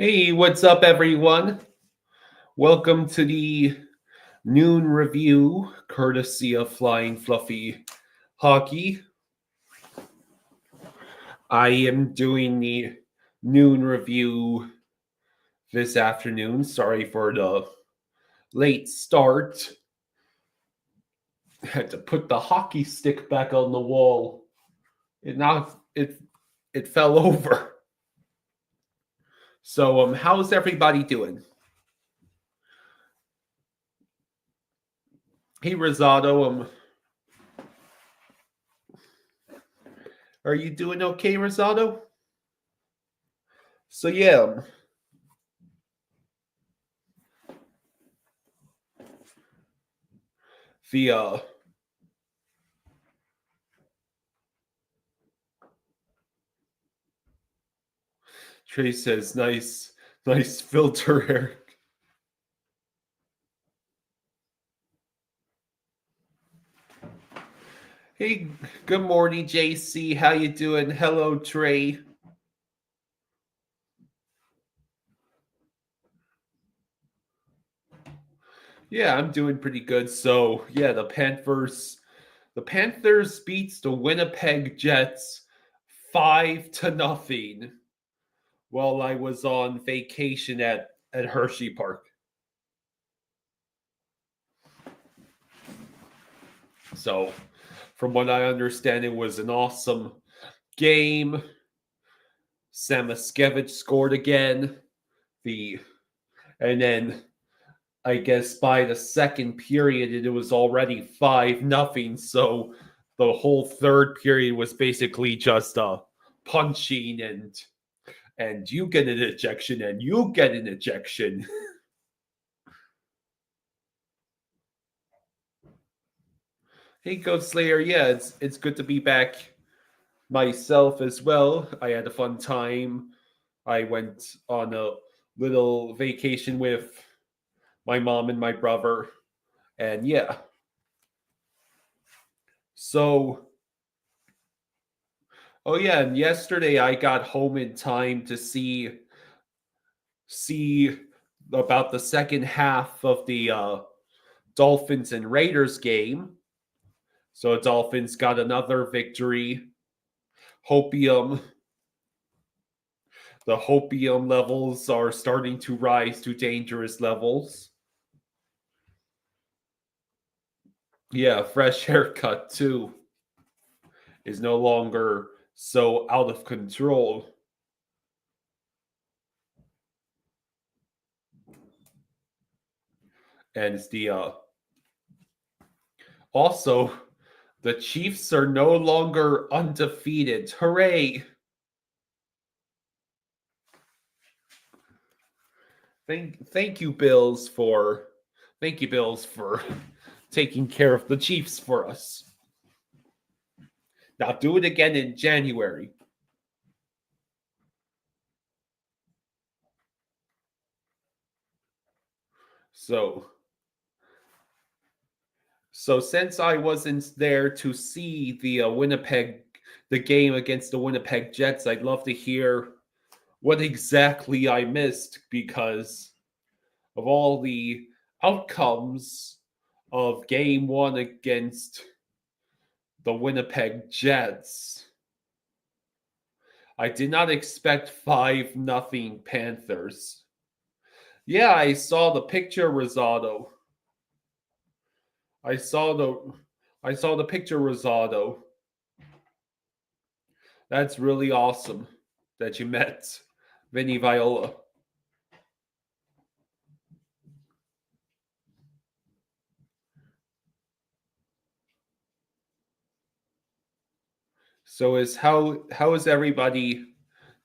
Hey, what's up, everyone? Welcome to the noon review, courtesy of Flying Fluffy Hockey. I am doing the noon review this afternoon. Sorry for the late start. Had to put the hockey stick back on the wall. It fell over. So how's everybody doing? Hey Rosado, are you doing okay, Rosado? So yeah, the Trey says, nice filter, Eric. Hey, good morning, JC. How you doing? Hello, Trey. Yeah, I'm doing pretty good. So yeah, the Panthers beats the Winnipeg Jets 5-0 while I was on vacation at Hershey Park. So, from what I understand, it was an awesome game. Samaskevich scored again. And then I guess by the second period it was already 5-0. So the whole third period was basically just punching and you get an ejection and you get an ejection. Hey, Ghost Slayer. Yeah, it's good to be back myself as well. I had a fun time. I went on a little vacation with my mom and my brother, and yeah. So, oh yeah, and yesterday I got home in time to see about the second half of the Dolphins and Raiders game. So Dolphins got another victory. Hopium, the hopium levels are starting to rise to dangerous levels. Yeah, fresh haircut too is no longer so out of control. And it's the also the Chiefs are no longer undefeated. Hooray! Thank you, Bills, for taking care of the Chiefs for us. Now do it again in January. So since I wasn't there to see the game against the Winnipeg Jets, I'd love to hear what exactly I missed because of all the outcomes of game one against the Winnipeg Jets. I did not expect 5-0 Panthers. Yeah, I saw the picture, Rosado. I saw the picture, Rosado. That's really awesome that you met Vinny Viola. So how is everybody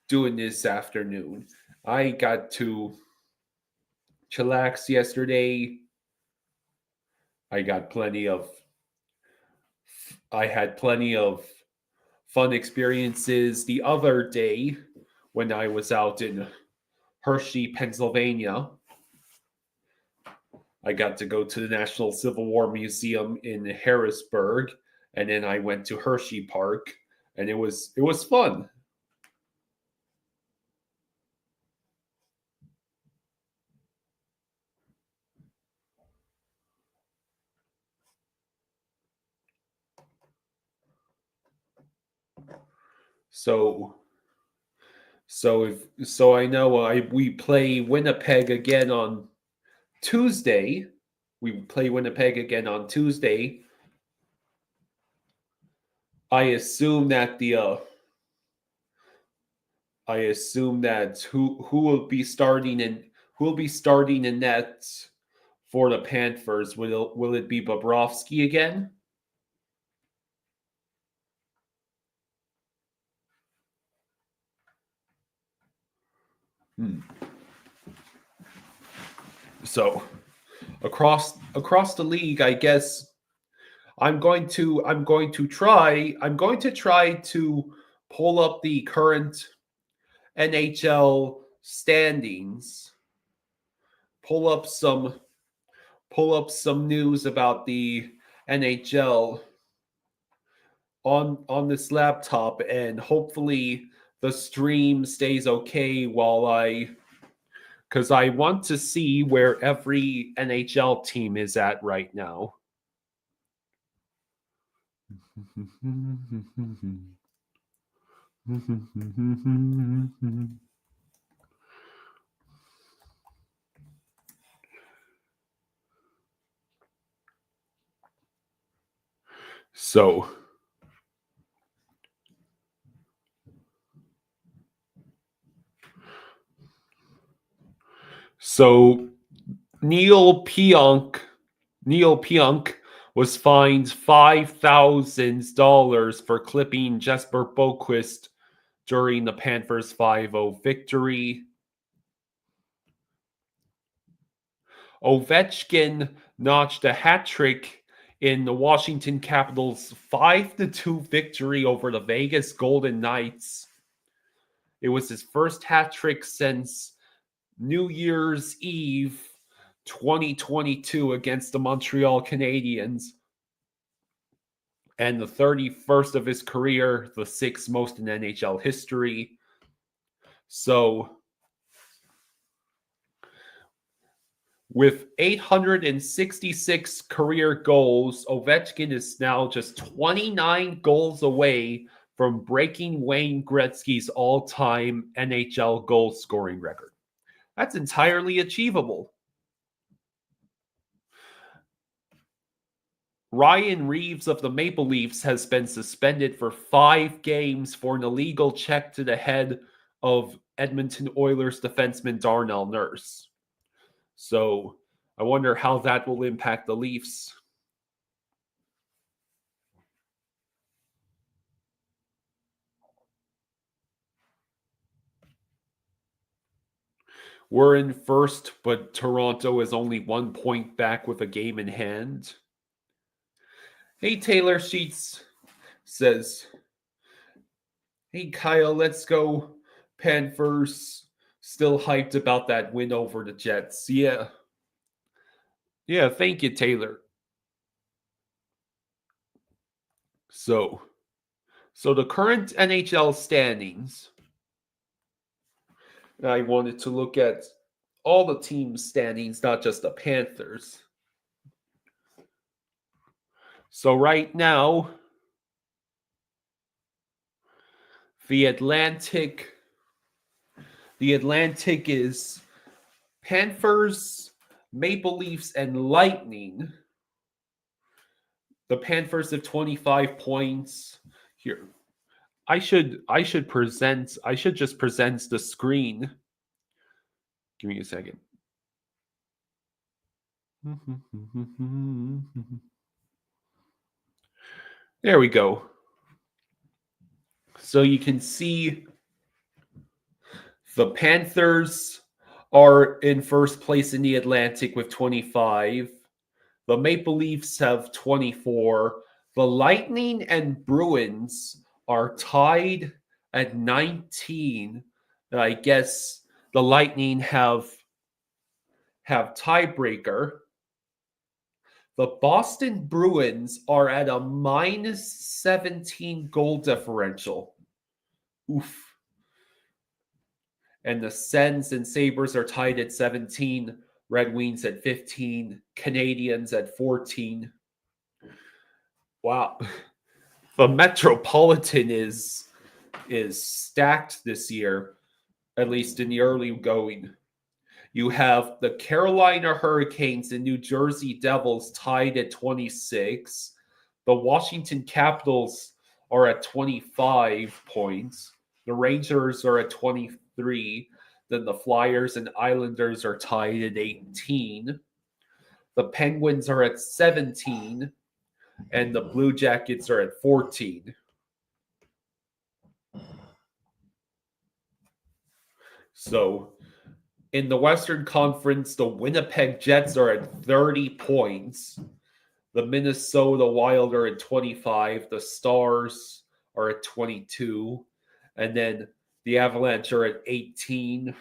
doing this afternoon? I got to chillax yesterday. I had plenty of fun experiences the other day when I was out in Hershey, Pennsylvania. I got to go to the National Civil War Museum in Harrisburg, and then I went to Hershey Park, and it was fun. So I know we play Winnipeg again on Tuesday. We play Winnipeg again on Tuesday. I assume that who will be starting in net for the Panthers. Will it be Bobrovsky again? So across the league, I guess I'm going to try to pull up the current NHL standings. Pull up some news about the NHL on this laptop, and hopefully the stream stays okay because I want to see where every NHL team is at right now. So Neil Pionk was fined $5,000 for clipping Jesper Boquist during the Panthers 5-0 victory. Ovechkin notched a hat trick in the Washington Capitals' 5-2 victory over the Vegas Golden Knights. It was his first hat trick since New Year's Eve 2022 against the Montreal Canadiens, and the 31st of his career, the 6th most in NHL history. So, with 866 career goals, Ovechkin is now just 29 goals away from breaking Wayne Gretzky's all-time NHL goal scoring record. That's entirely achievable. Ryan Reeves of the Maple Leafs has been suspended for 5 games for an illegal check to the head of Edmonton Oilers defenseman Darnell Nurse. So I wonder how that will impact the Leafs. We're in first, but Toronto is only 1 point back with a game in hand. Hey, Taylor Sheets says, hey, Kyle, let's go Panthers. Still hyped about that win over the Jets. Yeah. Yeah, thank you, Taylor. So the current NHL standings. I wanted to look at all the team standings, not just the Panthers. So right now, the Atlantic is Panthers, Maple Leafs, and Lightning. The Panthers have 25 points. Here, I should just present the screen. Give me a second. There we go. So you can see the Panthers are in first place in the Atlantic with 25. The Maple Leafs have 24. The Lightning and Bruins are tied at 19. I guess the Lightning have tiebreaker. The Boston Bruins are at a minus 17 goal differential. Oof. And the Sens and Sabres are tied at 17. Red Wings at 15. Canadians at 14. Wow. The Metropolitan is is stacked this year, at least in the early going. You have the Carolina Hurricanes and New Jersey Devils tied at 26. The Washington Capitals are at 25 points. The Rangers are at 23. Then the Flyers and Islanders are tied at 18. The Penguins are at 17. And the Blue Jackets are at 14. So in the Western Conference, the Winnipeg Jets are at 30 points. The Minnesota Wild are at 25. The Stars are at 22. And then the Avalanche are at 18.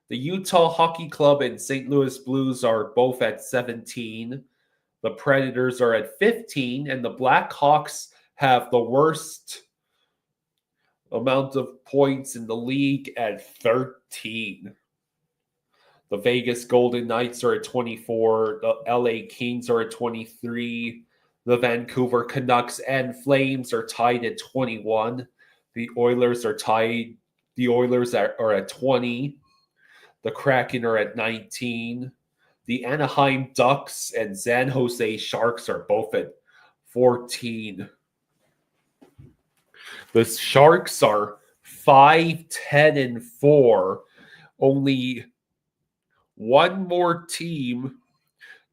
The Utah Hockey Club and St. Louis Blues are both at 17. The Predators are at 15. And the Blackhawks have the worst amount of points in the league at 13. The Vegas Golden Knights are at 24. The LA Kings are at 23. The Vancouver Canucks and Flames are tied at 21. The Oilers are tied. The Oilers are at 20. The Kraken are at 19. The Anaheim Ducks and San Jose Sharks are both at 14. The Sharks are 5-10-4. Only one more team.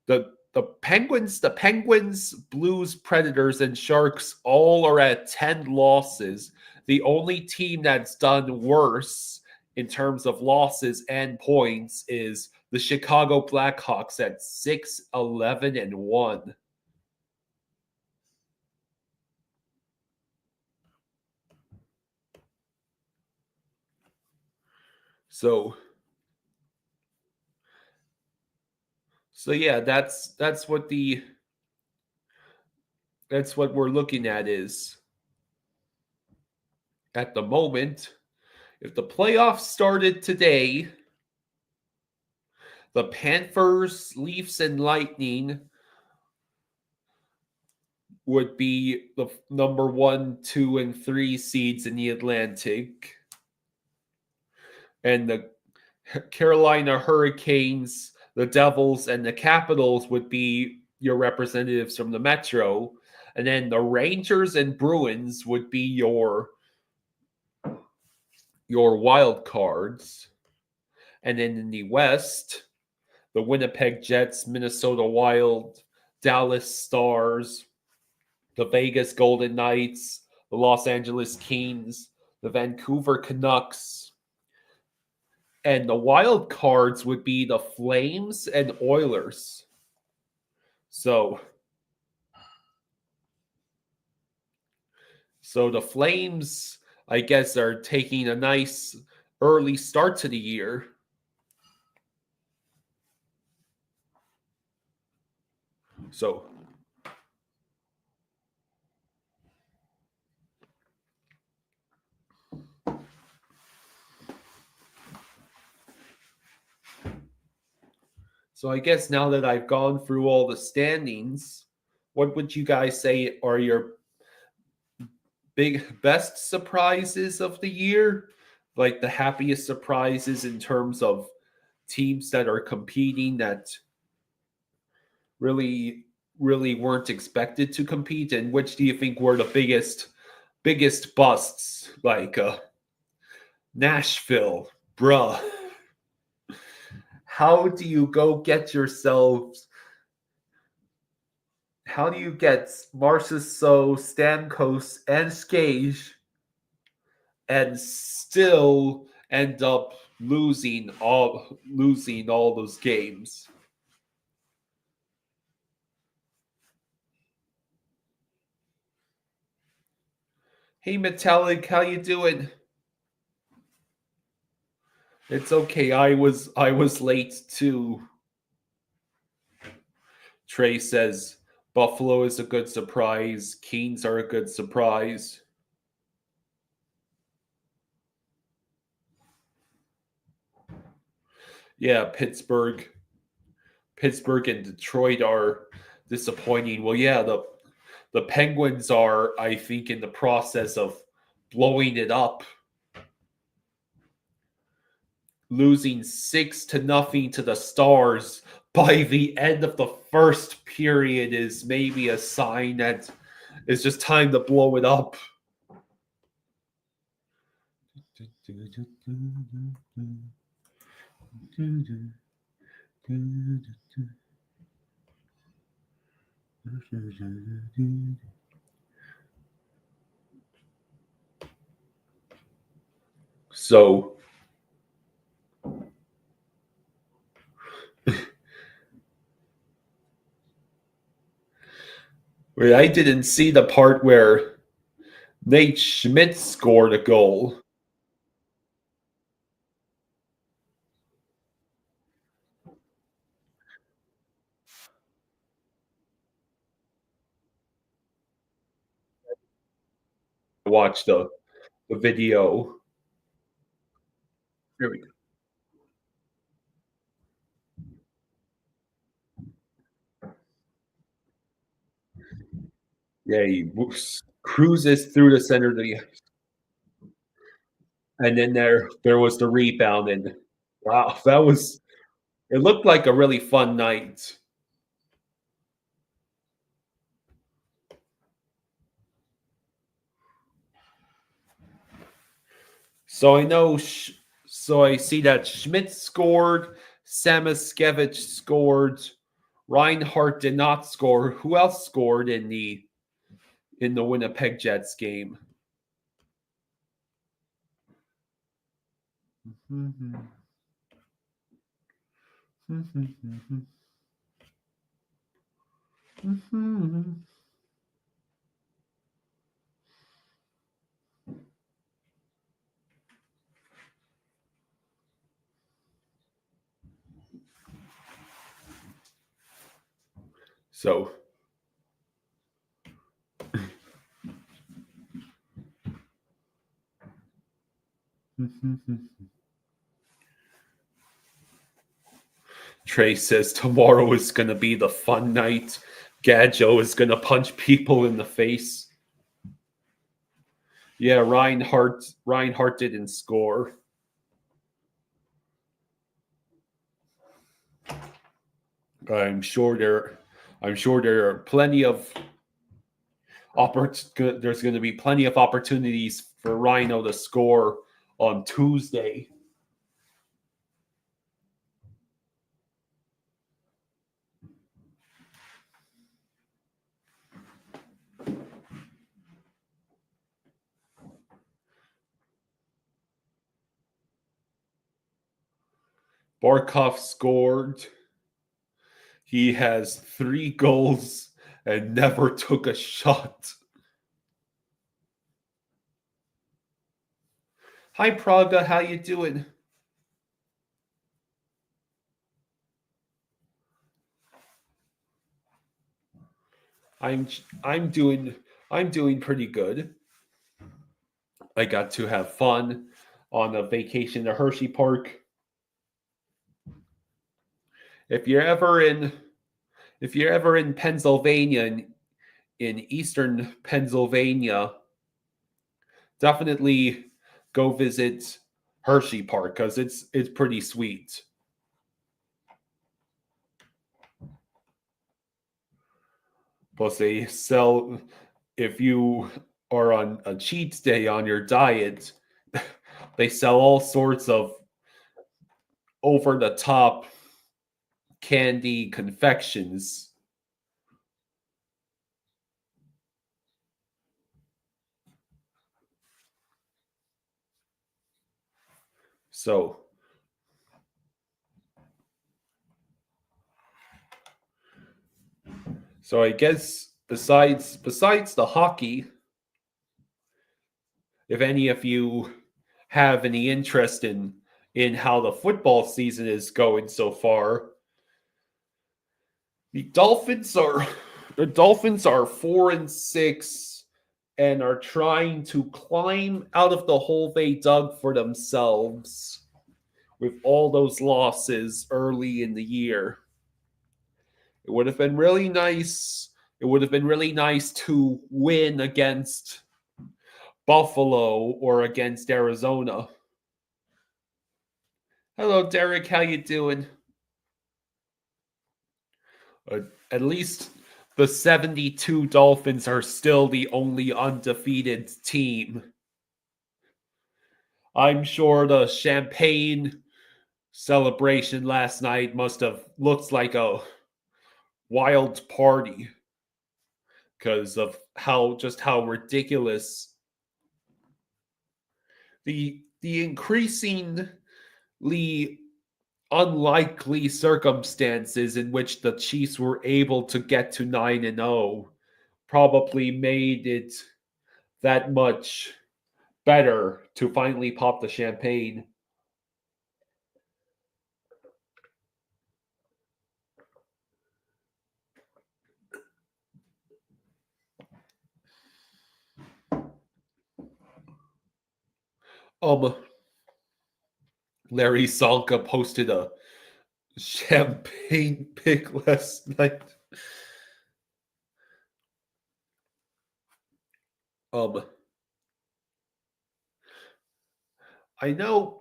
The Penguins, Blues, Predators, and Sharks all are at 10 losses. The only team that's done worse in terms of losses and points is the Chicago Blackhawks at 6-11-1. So yeah, that's what we're looking at is at the moment. If the playoffs started today, the Panthers, Leafs, and Lightning would be the number 1, 2, and 3 seeds in the Atlantic. And the Carolina Hurricanes, the Devils, and the Capitals would be your representatives from the Metro. And then the Rangers and Bruins would be your wild cards. And then in the West, the Winnipeg Jets, Minnesota Wild, Dallas Stars, the Vegas Golden Knights, the Los Angeles Kings, the Vancouver Canucks, and the wild cards would be the Flames and Oilers. So the Flames, I guess, are taking a nice early start to the year. So I guess now that I've gone through all the standings, what would you guys say are your best surprises of the year? Like the happiest surprises in terms of teams that are competing that really weren't expected to compete, and which do you think were the biggest busts? Like Nashville, bruh. How do you get Marchessault, Stamkos, and Skage and still end up losing all those games? Hey Metallic, how you doing? It's okay. I was late too. Trey says Buffalo is a good surprise. Kings are a good surprise. Yeah, Pittsburgh and Detroit are disappointing. Well, yeah, the Penguins are, I think, in the process of blowing it up. Losing 6-0 to the Stars by the end of the first period is maybe a sign that it's just time to blow it up. So I didn't see the part where Nate Schmidt scored a goal. I watched the video. Here we go. Yeah, he cruises through the center of the, and then there was the rebound, and wow, that was it. Looked like a really fun night. So I know, so I see that Schmidt scored, Samaskevich scored, Reinhardt did not score. Who else scored in the Winnipeg Jets game? So Trey says tomorrow is going to be the fun night. Gadjo is going to punch people in the face. Yeah, Reinhardt didn't score. I'm sure there are plenty of there's going to be plenty of opportunities for Rhino to score on Tuesday. Barkov scored. He has 3 goals and never took a shot. Hi Praga, how you doing? I'm I'm doing I'm doing pretty good. I got to have fun on a vacation to Hershey Park. If you're ever in Pennsylvania, in eastern Pennsylvania, definitely go visit Hershey Park because it's pretty sweet. Plus, they sell if you are on a cheat day on your diet, they sell all sorts of over the top candy confections. So I guess besides the hockey, if any of you have any interest in how the football season is going so far, the Dolphins are 4-6 and are trying to climb out of the hole they dug for themselves with all those losses early in the year. It would have been really nice. It would have been really nice to win against Buffalo or against Arizona. Hello, Derek. How you doing? Uh, at least the 72 Dolphins are still the only undefeated team. I'm sure the champagne celebration last night must have looked like a wild party because of how ridiculous the increasingly unlikely circumstances in which the Chiefs were able to get to 9-0 probably made it that much better to finally pop the champagne. Um, Larry Sonka posted a champagne pic last night. Um, I know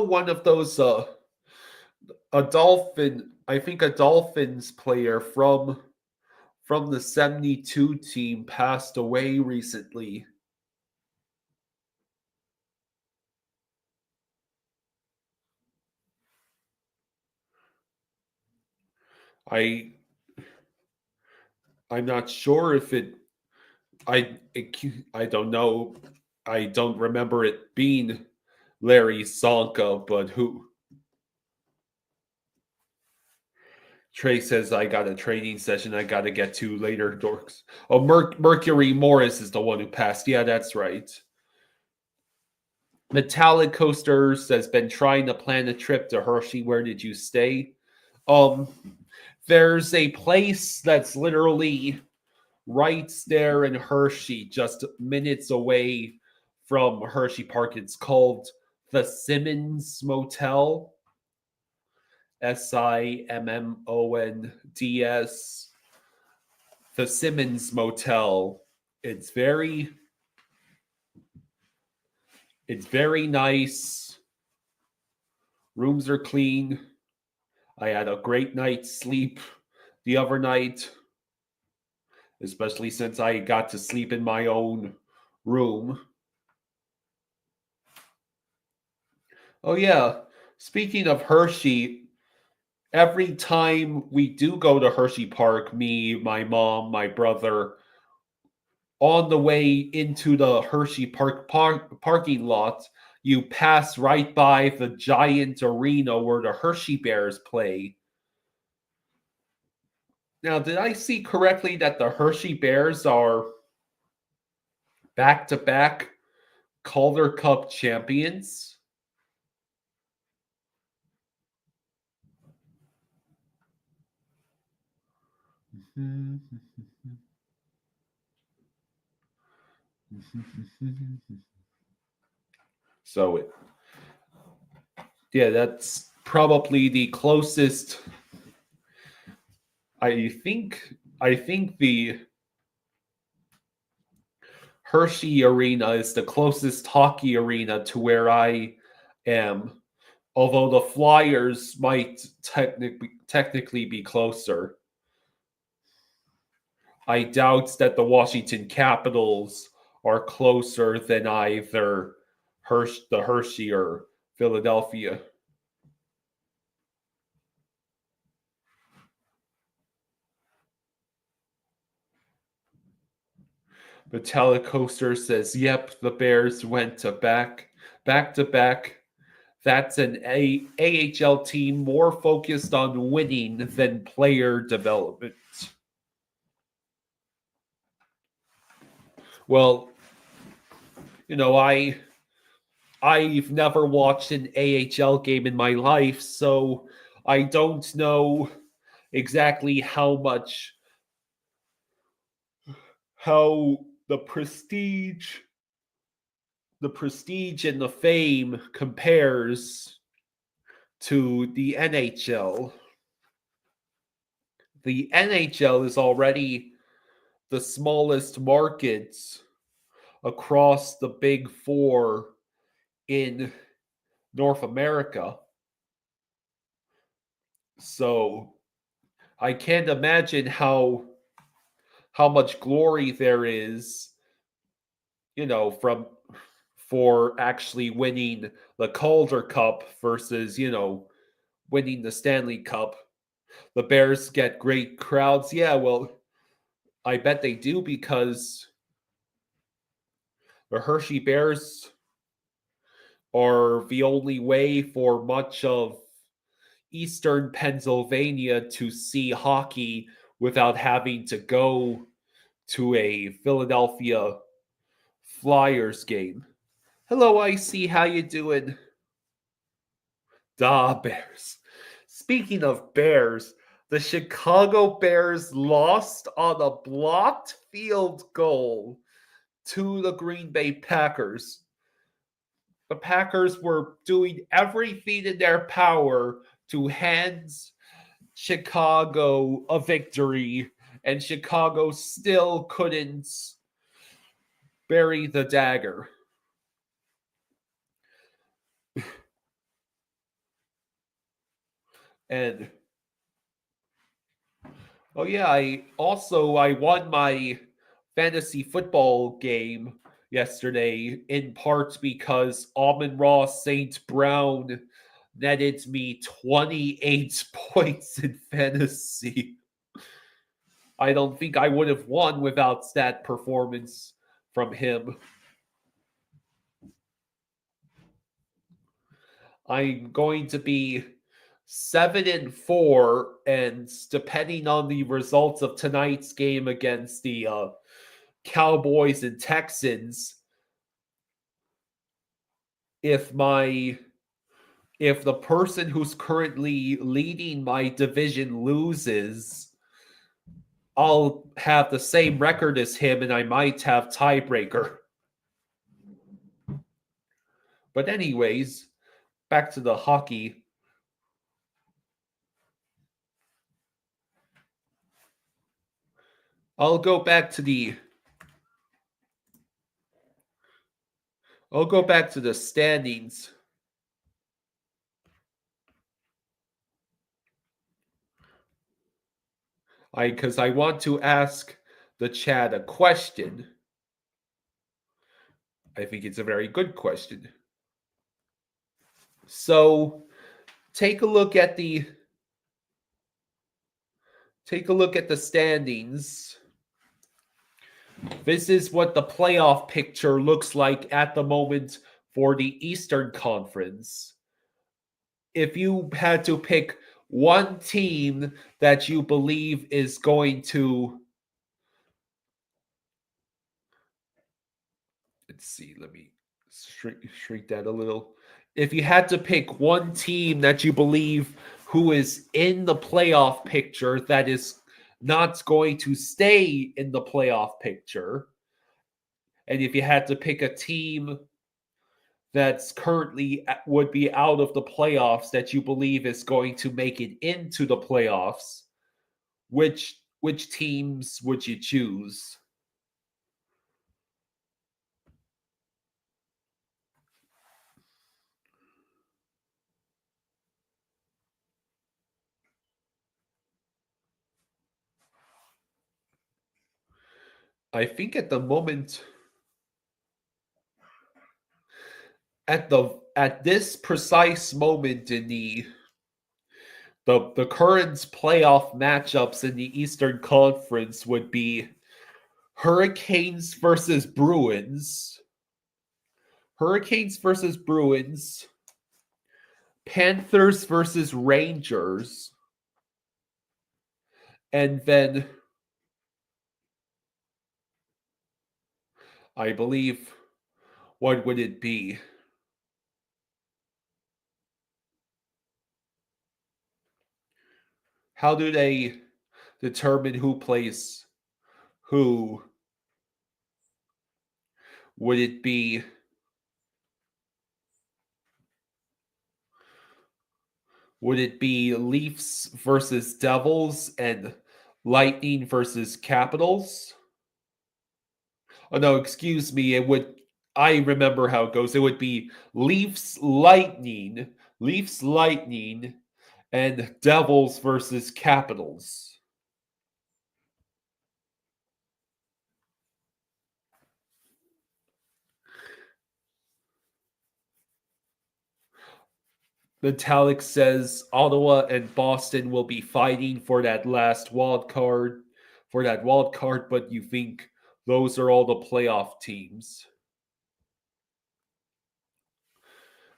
one of those a Dolphins player from the 72 team passed away recently. I I'm not sure if I don't know. I don't remember it being Larry Sonka, but who Trey says I got a training session I got to get to later, dorks. Oh, Mercury Morris is the one who passed. Yeah, that's right. Metallic Coasters has been trying to plan a trip to Hershey. Where did you stay? Um, there's a place that's literally right there in Hershey, just minutes away from Hershey Park. It's called the Simmons Motel. Simmonds. The Simmons Motel. It's very it's very nice. Rooms are clean. I had a great night's sleep the other night, especially since I got to sleep in my own room. Oh yeah, speaking of Hershey, every time we do go to Hershey Park, me, my mom, my brother, on the way into the Hershey parking lot, you pass right by the giant arena where the Hershey Bears play. Now, did I see correctly that the Hershey Bears are back to back Calder Cup champions? So, yeah, that's probably the closest. I think. I think the Hershey Arena is the closest hockey arena to where I am, although the Flyers might technically be closer. I doubt that the Washington Capitals are closer than either the Hershey or Philadelphia. But Telecoaster says, "Yep, the Bears went to back to back. That's an AHL team more focused on winning than player development." Well, you know, I've never watched an AHL game in my life, so I don't know exactly how the prestige and the fame compares to the NHL. The NHL is already the smallest market across the big four in North America. So I can't imagine how much glory there is, from for actually winning the Calder Cup versus, winning the Stanley Cup. The Bears get great crowds. Yeah, well, I bet they do because the Hershey Bears are the only way for much of eastern Pennsylvania to see hockey without having to go to a Philadelphia Flyers game. Hello, Icy. How you doing? Da Bears. Speaking of Bears, the Chicago Bears lost on a blocked field goal to the Green Bay Packers. The Packers were doing everything in their power to hand Chicago a victory, and Chicago still couldn't bury the dagger. And oh yeah, I won my fantasy football game yesterday in part because Amon-Ra St. Brown netted me 28 points in fantasy. I don't think I would have won without that performance from him. I'm going to be 7-4, and depending on the results of tonight's game against the Cowboys and Texans, if the person who's currently leading my division loses, I'll have the same record as him, and I might have tiebreaker. But anyways, back to the hockey. I'll go back to the standings. Because I want to ask the chat a question. I think it's a very good question. So, take a look at the standings. This is what the playoff picture looks like at the moment for the Eastern Conference. If you had to pick one team that you believe is going to, let's see, let me shrink that a little. If you had to pick one team that you believe who is in the playoff picture that is not going to stay in the playoff picture, and if you had to pick a team that's currently would be out of the playoffs that you believe is going to make it into the playoffs, which teams would you choose? I think at the moment, at this precise moment in the current playoff matchups in the Eastern Conference would be Hurricanes versus Bruins, Panthers versus Rangers, and then I believe, what would it be? How do they determine who plays who? Would it be Leafs versus Devils and Lightning versus Capitals? Oh no, excuse me. It would. I remember how it goes. It would be Leafs Lightning, and Devils versus Capitals. Metallic says Ottawa and Boston will be fighting for that last wild card, but you think those are all the playoff teams.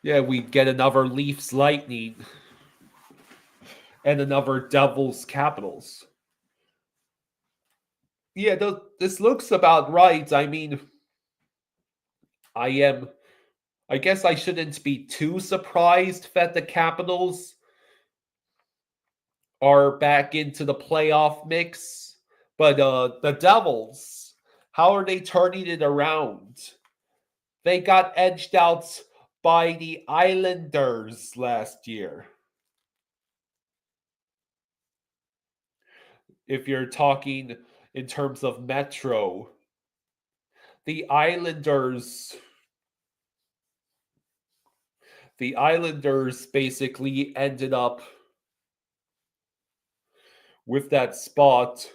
Yeah, we get another Leafs Lightning and another Devils Capitals. Yeah, this looks about right. I mean, I am. I guess I shouldn't be too surprised that the Capitals are back into the playoff mix. But the Devils, how are they turning it around? They got edged out by the Islanders last year. If you're talking in terms of Metro, the Islanders the Islanders basically ended up with that spot.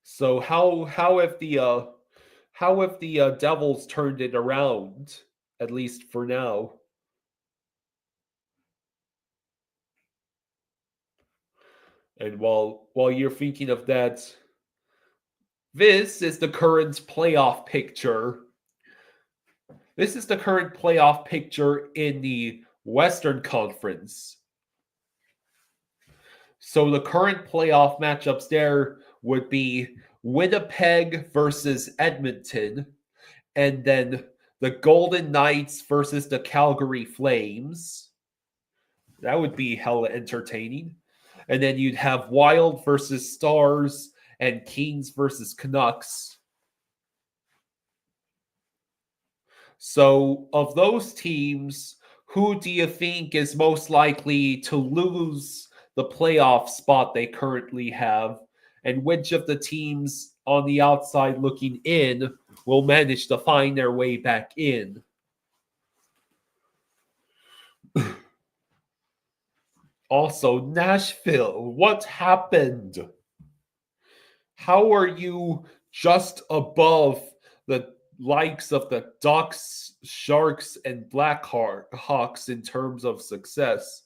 So how have the Devils turned it around, at least for now? And while you're thinking of that, this is the current playoff picture. This is the current playoff picture in the Western Conference. So the current playoff matchups there would be Winnipeg versus Edmonton, and then the Golden Knights versus the Calgary Flames. That would be hella entertaining. And then you'd have Wild versus Stars and Kings versus Canucks. So, of those teams, who do you think is most likely to lose the playoff spot they currently have? And which of the teams on the outside looking in will manage to find their way back in? Also, Nashville, what happened? How are you just above the likes of the Ducks, Sharks, and Blackhawks in terms of success?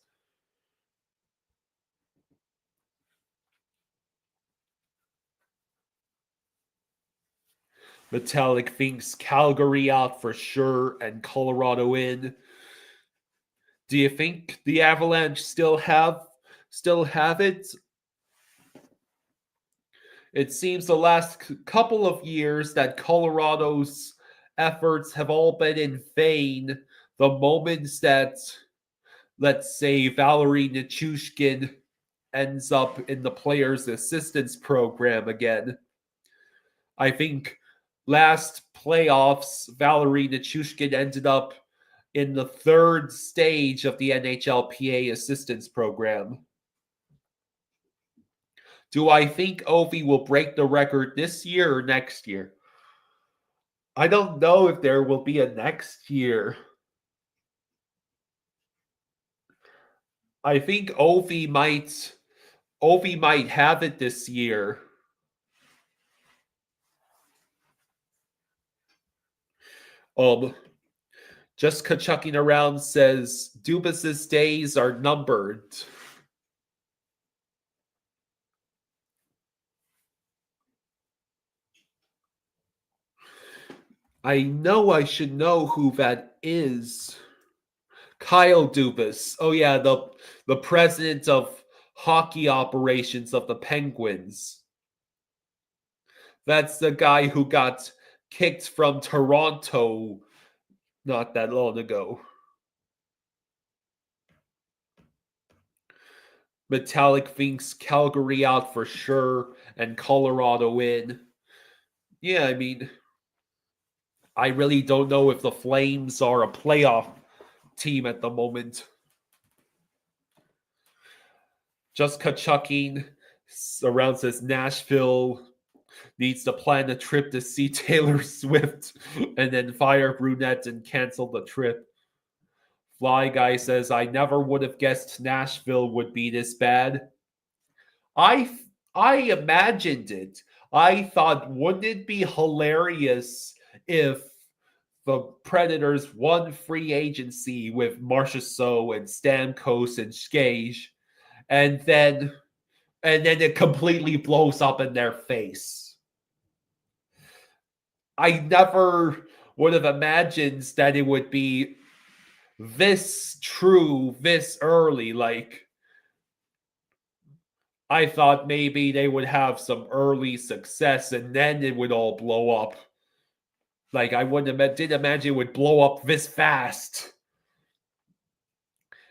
Metallic thinks Calgary out for sure and Colorado in. Do you think the Avalanche still have it? It seems the last couple of years that Colorado's efforts have all been in vain. The moments that, let's say, Valerie Nichushkin ends up in the players' assistance program again. I think last playoffs, Valerie Nichushkin ended up in the third stage of the NHLPA assistance program. Do I think Ovi will break the record this year or next year? I don't know if there will be a next year. I think Ovi might have it this year. Just chucking around says Dubas's days are numbered. I know I should know who that is. Kyle Dubas. Oh yeah, the president of hockey operations of the Penguins. That's the guy who got kicked from Toronto not that long ago. Metallic thinks Calgary out for sure and Colorado in. Yeah, I mean, I really don't know if the Flames are a playoff team at the moment. Just Kachucking around says Nashville needs to plan a trip to see Taylor Swift and then fire Brunette and cancel the trip. Fly Guy says, I never would have guessed Nashville would be this bad. I imagined it. I thought, wouldn't it be hilarious if the Predators won free agency with Marchessault and Stamkos and Skage, and then it completely blows up in their face. I never would have imagined that it would be this true this early. Like, I thought maybe they would have some early success and then it would all blow up. Like, I didn't imagine it would blow up this fast.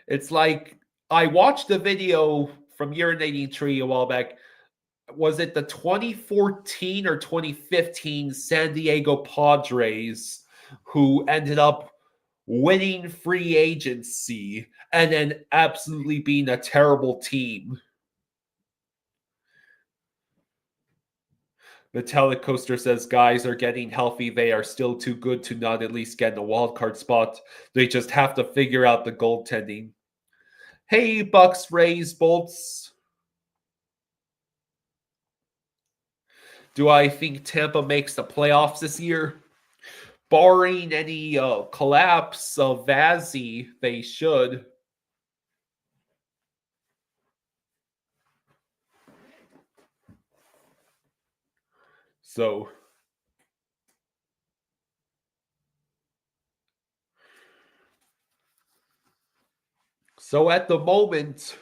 It's like, I watched a video from Urinating Tree a while back. Was it the 2014 or 2015 San Diego Padres who ended up winning free agency and then absolutely being a terrible team? Metallic Coaster says guys are getting healthy. They are still too good to not at least get in a wild card spot. They just have to figure out the goaltending. Hey, Bucks, Rays, Bolts. Do I think Tampa makes the playoffs this year? Barring any collapse of Vazzy, they should. So at the moment,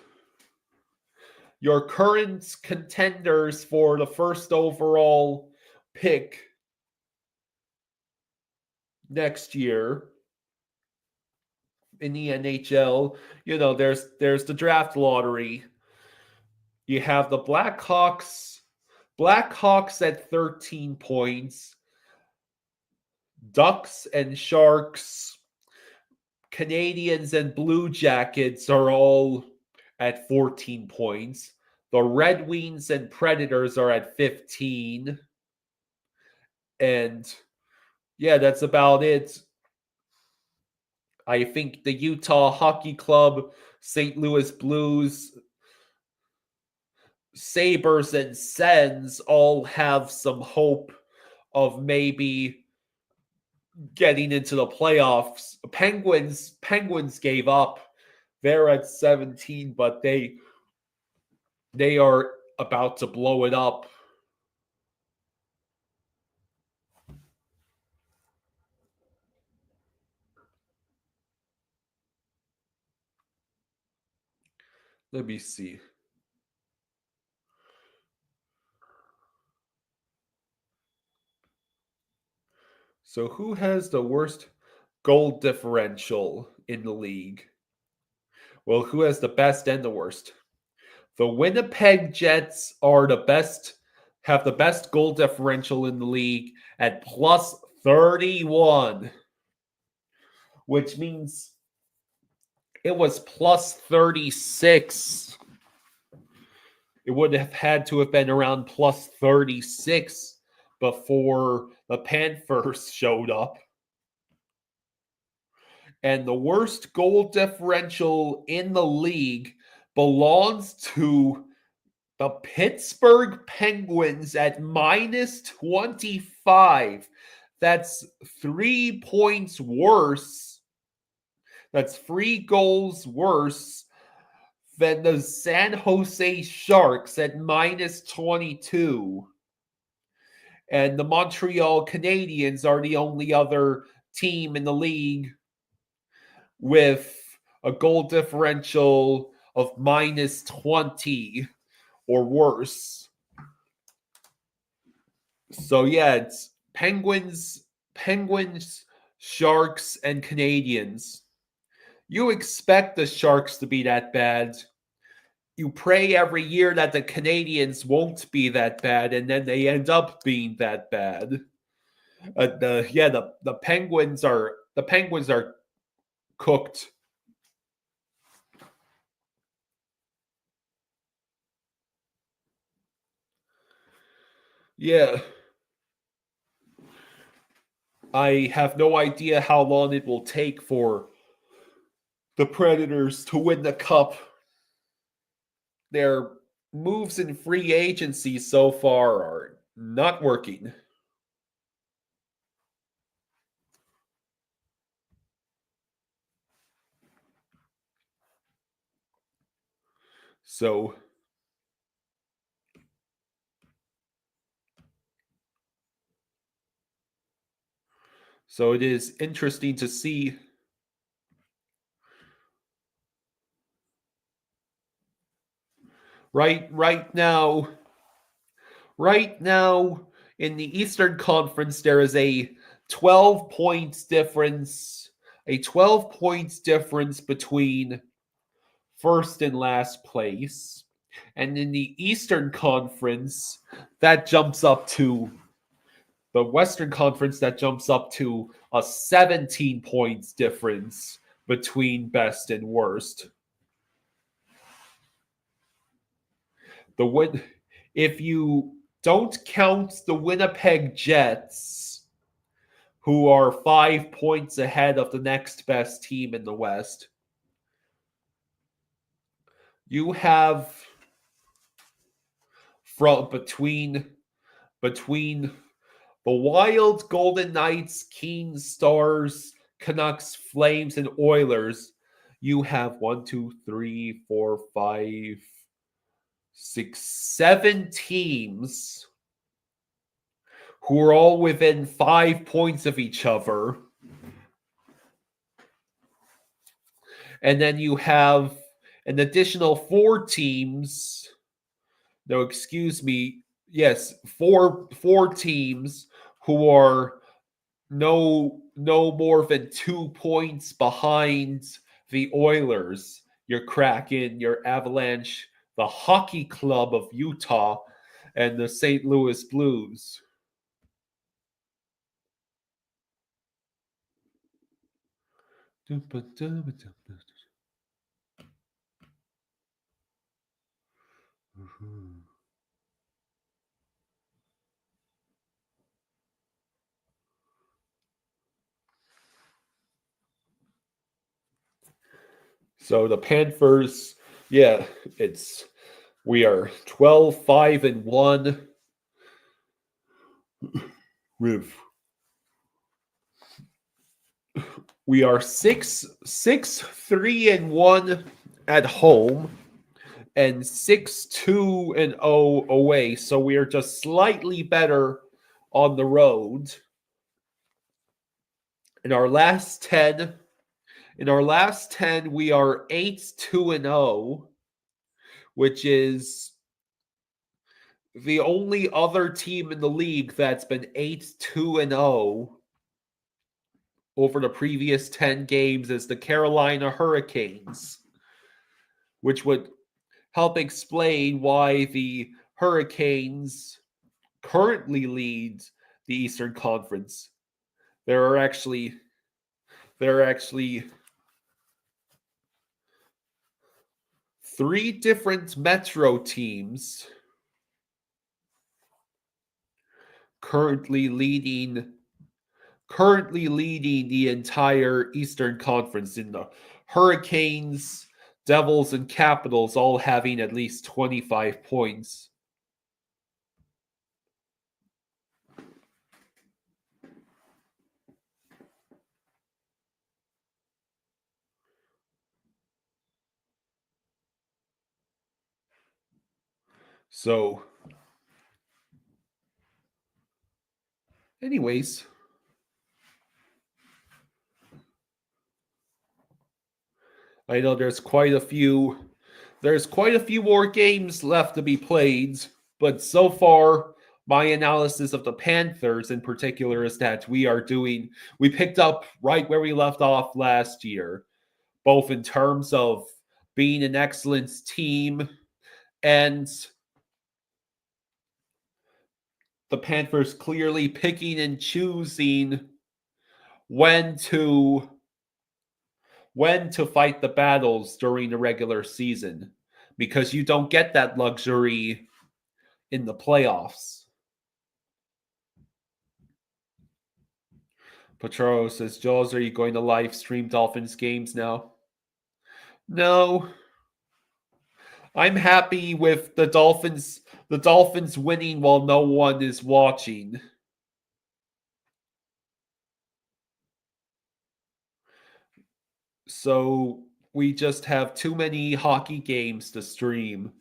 your current contenders for the first overall pick next year in the NHL, there's the draft lottery. You have the Blackhawks at 13 points, Ducks and Sharks, Canadians and Blue Jackets are all at 14 points. The Red Wings and Predators are at 15. And yeah, that's about it. I think the Utah Hockey Club, St. Louis Blues, Sabres, and Sens all have some hope of maybe getting into the playoffs. Penguins gave up. They're at 17, but they are about to blow it up. Let me see. So who has the worst goal differential in the league? Well, who has the best and the worst? The Winnipeg Jets are have the best goal differential in the league at plus 31, which means it was plus 36. It would have had to have been around plus 36 before the Panthers showed up. And the worst goal differential in the league belongs to the Pittsburgh Penguins at minus 25. That's 3 points worse. That's 3 goals worse than the San Jose Sharks at minus 22. And the Montreal Canadiens are the only other team in the league with a goal differential of minus 20 or worse. So yeah, it's Penguins, Sharks, and Canadiens. You expect the Sharks to be that bad. You pray every year that the Canadiens won't be that bad, and then they end up being that bad. The Penguins are cooked. Yeah, I have no idea how long it will take for the Predators to win the cup. Their moves in free agency so far are not working. So so it is interesting to see right now in the Eastern Conference there is a 12 points difference, a 12 points difference between first and last place. And in the Eastern Conference, that jumps up to the Western Conference, that jumps up to a 17 points difference between best and worst. The win If you don't count the Winnipeg Jets, who are 5 points ahead of the next best team in the West, you have from between the Wild, Golden Knights, Kings, Stars, Canucks, Flames, and Oilers, you have 1, 2, 3, 4, 5, 6, 7 teams who are all within 5 points of each other. And then you have an additional four teams. No, excuse me. Yes, four teams who are no more than 2 points behind the Oilers, your Kraken, your Avalanche, the Hockey Club of Utah, and the St. Louis Blues. So the Panthers, yeah, it's we are 12-5-1 with we are 6-3-1 at home and 6-2-0 away. So we are just slightly better on the road. In our last 10, we are 8-2-0, which is the only other team in the league that's been 8-2-0 over the previous 10 games is the Carolina Hurricanes, which would help explain why the Hurricanes currently lead the Eastern Conference. There are actually three different Metro teams currently leading the entire Eastern Conference, in the Hurricanes, Devils, and Capitals all having at least 25 points. So, anyways, I know there's quite a few more games left to be played, but so far my analysis of the Panthers in particular is that we picked up right where we left off last year, both in terms of being an excellent team and the Panthers clearly picking and choosing when to fight the battles during the regular season, because you don't get that luxury in the playoffs. Patro says, Jaws, are you going to live stream Dolphins games now? No. I'm happy with the Dolphins winning while no one is watching. So we just have too many hockey games to stream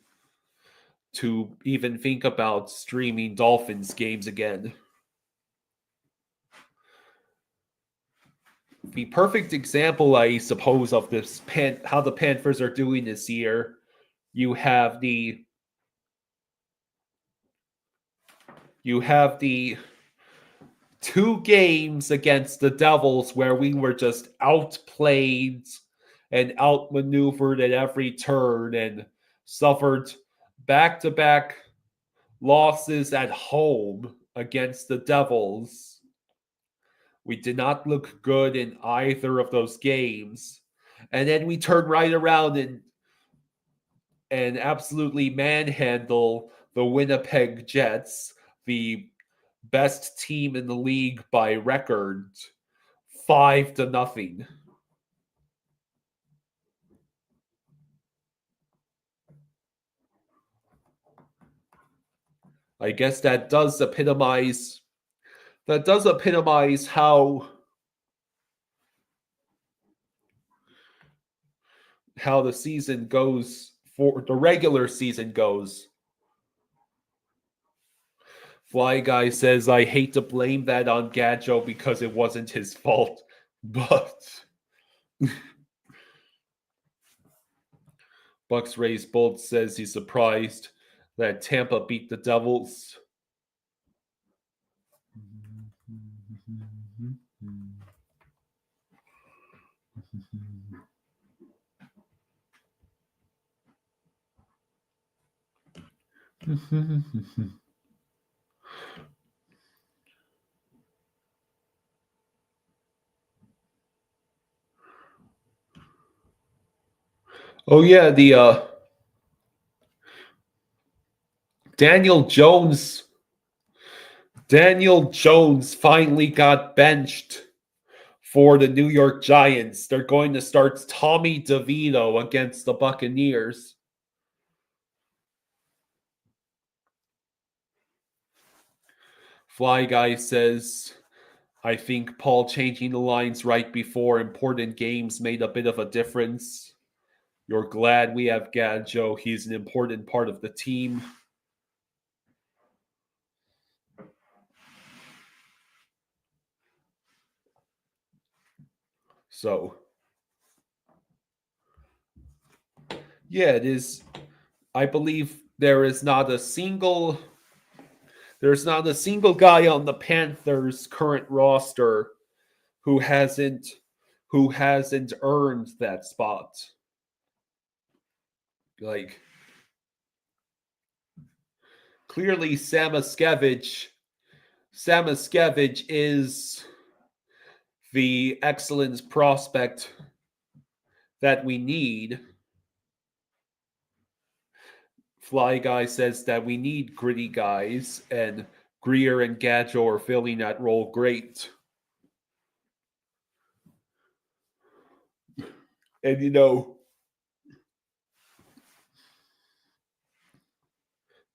to even think about streaming Dolphins games again. The perfect example, I suppose, of this how the Panthers are doing this year, you have the two games against the Devils where we were just outplayed and outmaneuvered at every turn and suffered back-to-back losses at home against the Devils. We did not look good in either of those games. And then we turned right around and absolutely manhandle the Winnipeg Jets, the best team in the league by record, 5-0. I guess that does epitomize how the season goes, for the regular season goes. Fly Guy says, I hate to blame that on Gadjo because it wasn't his fault, but Bucks Raised Bolt says he's surprised that Tampa beat the Devils. Oh yeah, the Daniel Jones finally got benched for the New York Giants. They're going to start Tommy DeVito against the Buccaneers. Fly Guy says, I think Paul changing the lines right before important games made a bit of a difference. You're glad we have Gadjo. He's an important part of the team. So, yeah, it is. I believe there's not a single guy on the Panthers current roster who hasn't earned that spot. Like, clearly Samoskevich is the excellence prospect that we need. Fly Guy says that we need gritty guys, and Greer and Gadjo are filling that role great. And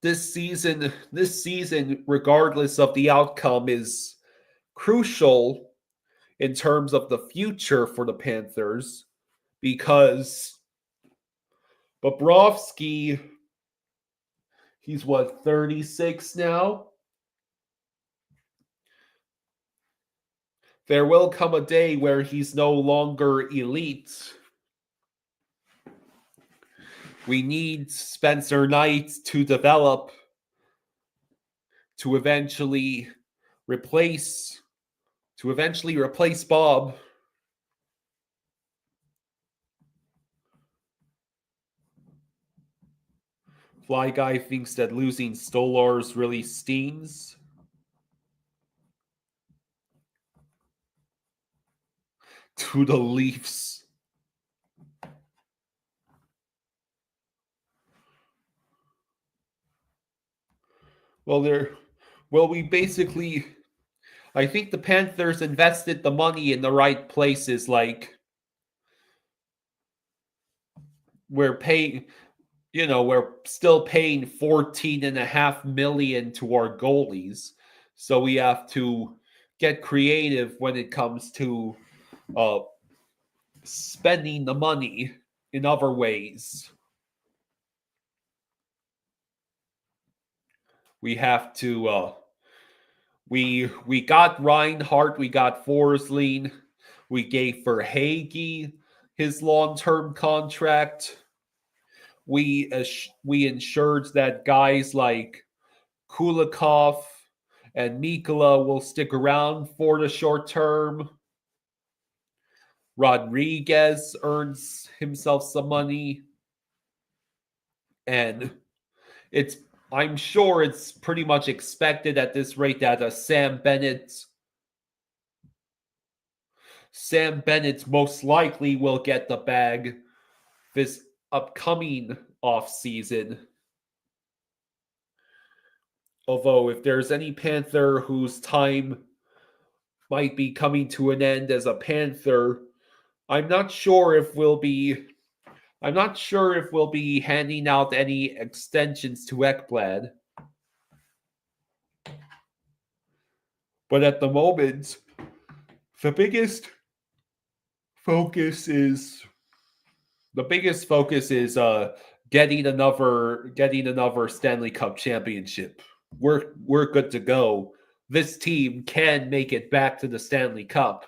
this season, regardless of the outcome, is crucial in terms of the future for the Panthers because Bobrovsky, he's what, 36 now? There will come a day where he's no longer elite. We need Spencer Knight to develop to eventually replace Bob. Fly Guy thinks that losing Stolars really stings. To the Leafs. Well, we basically, I think the Panthers invested the money in the right places. Like we're paying, we're still paying 14.5 million to our goalies. So we have to get creative when it comes to uh, spending the money in other ways. We have to we got Reinhardt, we got Forsling, we gave Verhage his long-term contract. We ensured that guys like Kulikov and Mikula will stick around for the short term. Rodriguez earns himself some money, and it's I'm sure it's pretty much expected at this rate that Sam Bennett most likely will get the bag this upcoming off season. Although if there's any Panther whose time might be coming to an end as a Panther, I'm not sure if we'll be I'm not sure if we'll be handing out any extensions to Ekblad. But at the moment, the focus is the biggest focus is getting another Stanley Cup championship. We're good to go. This team can make it back to the Stanley Cup.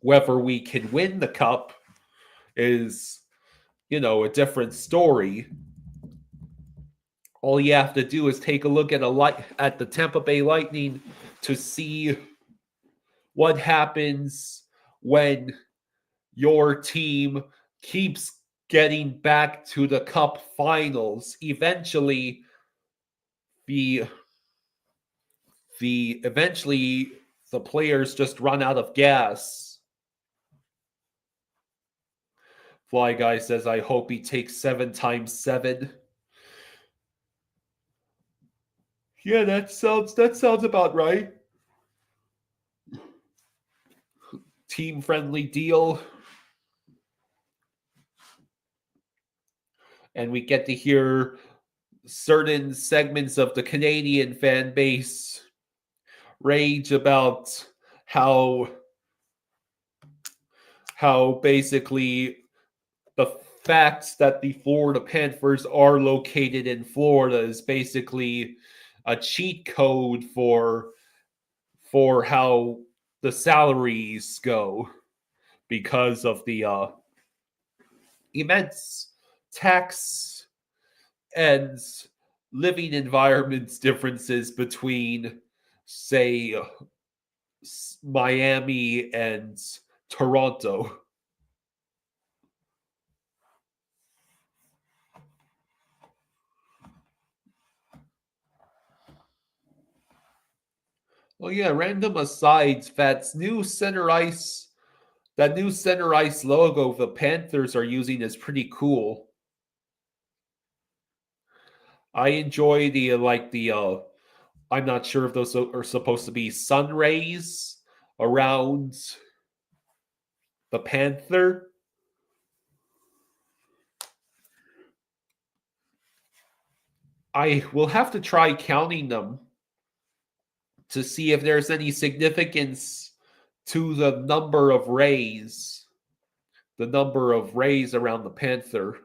Whether we can win the cup is, a different story. All you have to do is take a look at the Tampa Bay Lightning to see what happens when your team keeps getting back to the cup finals. Eventually, the eventually the players just run out of gas. Fly Guy says, I hope he takes 7 times 7. Yeah, that sounds about right. Team friendly deal. And we get to hear certain segments of the Canadian fan base rage about how basically the fact that the Florida Panthers are located in Florida is basically a cheat code for how the salaries go because of the immense tax and living environments differences between, say, Miami and Toronto. Oh yeah, random asides. That new center ice logo the Panthers are using is pretty cool. I enjoy the I'm not sure if those are supposed to be sun rays around the Panther. I will have to try counting them to see if there's any significance to the number of rays around the Panther.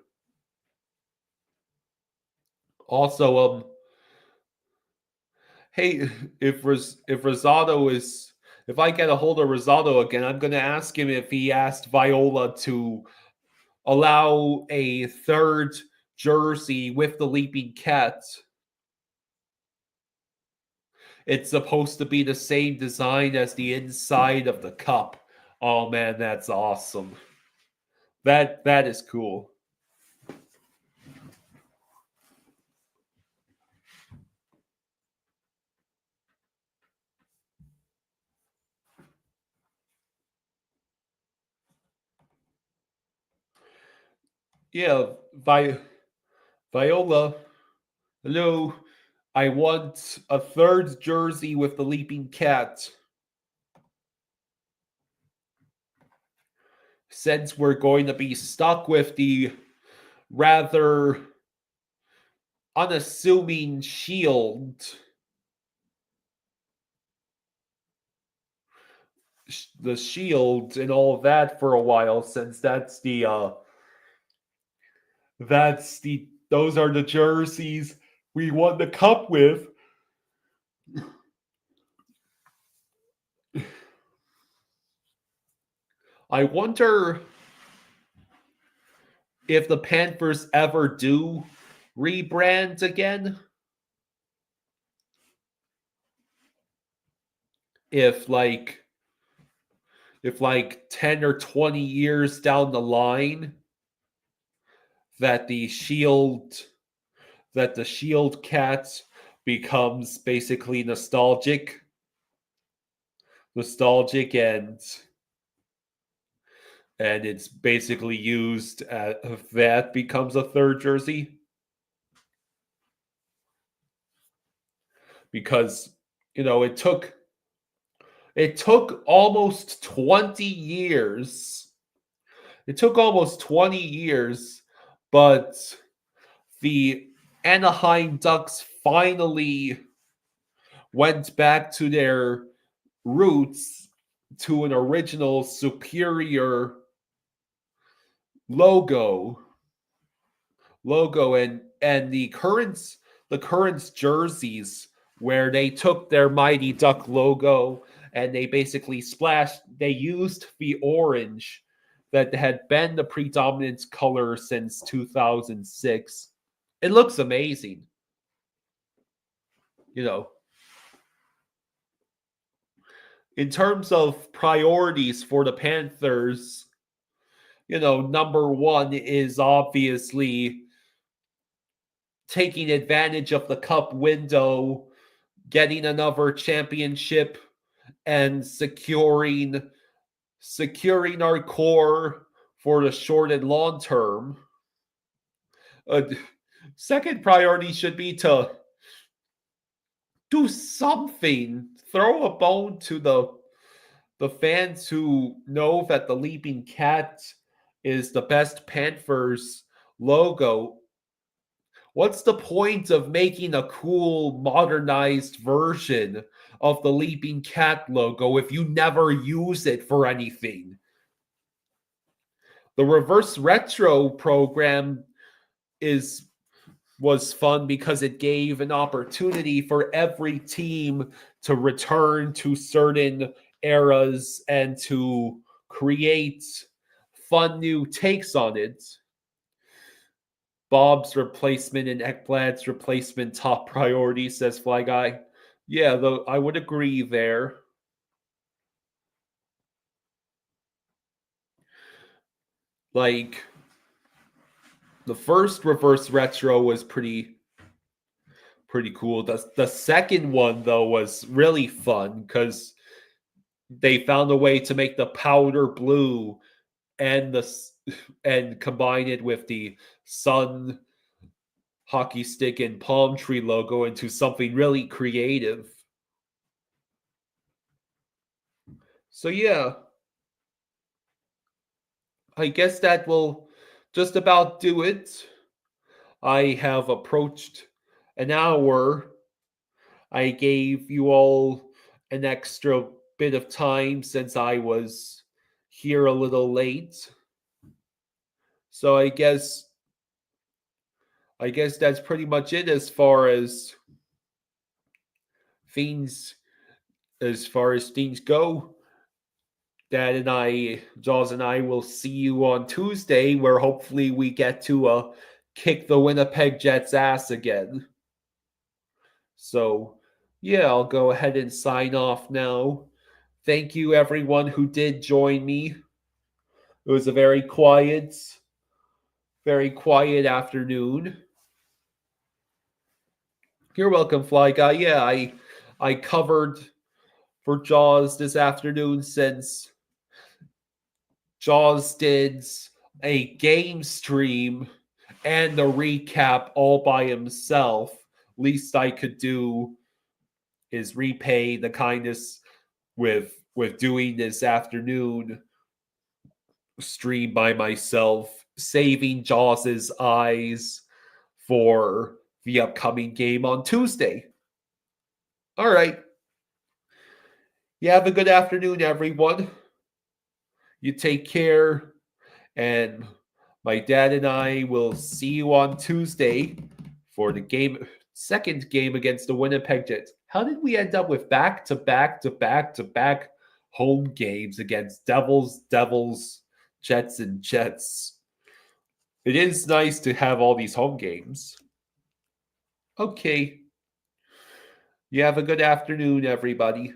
Also, hey, if I get a hold of Rosado again, I'm going to ask him if he asked Viola to allow a third jersey with the Leaping Cat. It's supposed to be the same design as the inside of the cup. Oh man, that's awesome. That is cool. Yeah, Viola. Hello. I want a third jersey with the Leaping Cat. Since we're going to be stuck with the rather unassuming shield, the shield and all of that for a while, since those are the jerseys we won the cup with. I wonder if the Panthers ever do rebrand again. If like 10 or 20 years down the line that the shield cats becomes basically nostalgic and it's basically used as that becomes a third jersey, because it took almost 20 years. It took almost 20 years, but the Anaheim Ducks finally went back to their roots, to an original superior logo and the current jerseys, where they took their Mighty Duck logo and they basically they used the orange that had been the predominant color since 2006. It looks amazing. In terms of priorities for the Panthers, number one is obviously taking advantage of the cup window, getting another championship, and securing our core for the short and long term. Second priority should be to do something, throw a bone to the fans who know that the Leaping Cat is the best Panthers logo. What's the point of making a cool, modernized version of the Leaping Cat logo if you never use it for anything? The reverse retro program was fun because it gave an opportunity for every team to return to certain eras and to create fun new takes on it. Bob's replacement and Ekblad's replacement top priority, says Fly Guy. Yeah, though I would agree there. Like, the first reverse retro was pretty cool. The second one, though, was really fun because they found a way to make the powder blue and combine it with the sun, hockey stick, and palm tree logo into something really creative. So yeah, I guess that will just about do it. I have approached an hour. I gave you all an extra bit of time since I was here a little late. So I guess that's pretty much it as far as things go. Jaws and I will see you on Tuesday, where hopefully we get to kick the Winnipeg Jets' ass again. So, yeah, I'll go ahead and sign off now. Thank you, everyone who did join me. It was a very quiet afternoon. You're welcome, Fly Guy. Yeah, I covered for Jaws this afternoon, since Jaws did a game stream and a recap all by himself least I could do is repay the kindness with doing this afternoon stream by myself, saving Jaws's eyes for the upcoming game on Tuesday. All right. You have a good afternoon, everyone. You take care, and my dad and I will see you on Tuesday for the second game against the Winnipeg Jets. How did we end up with back to back home games against Devils, Jets, and Jets? It is nice to have all these home games. Okay. You have a good afternoon, everybody.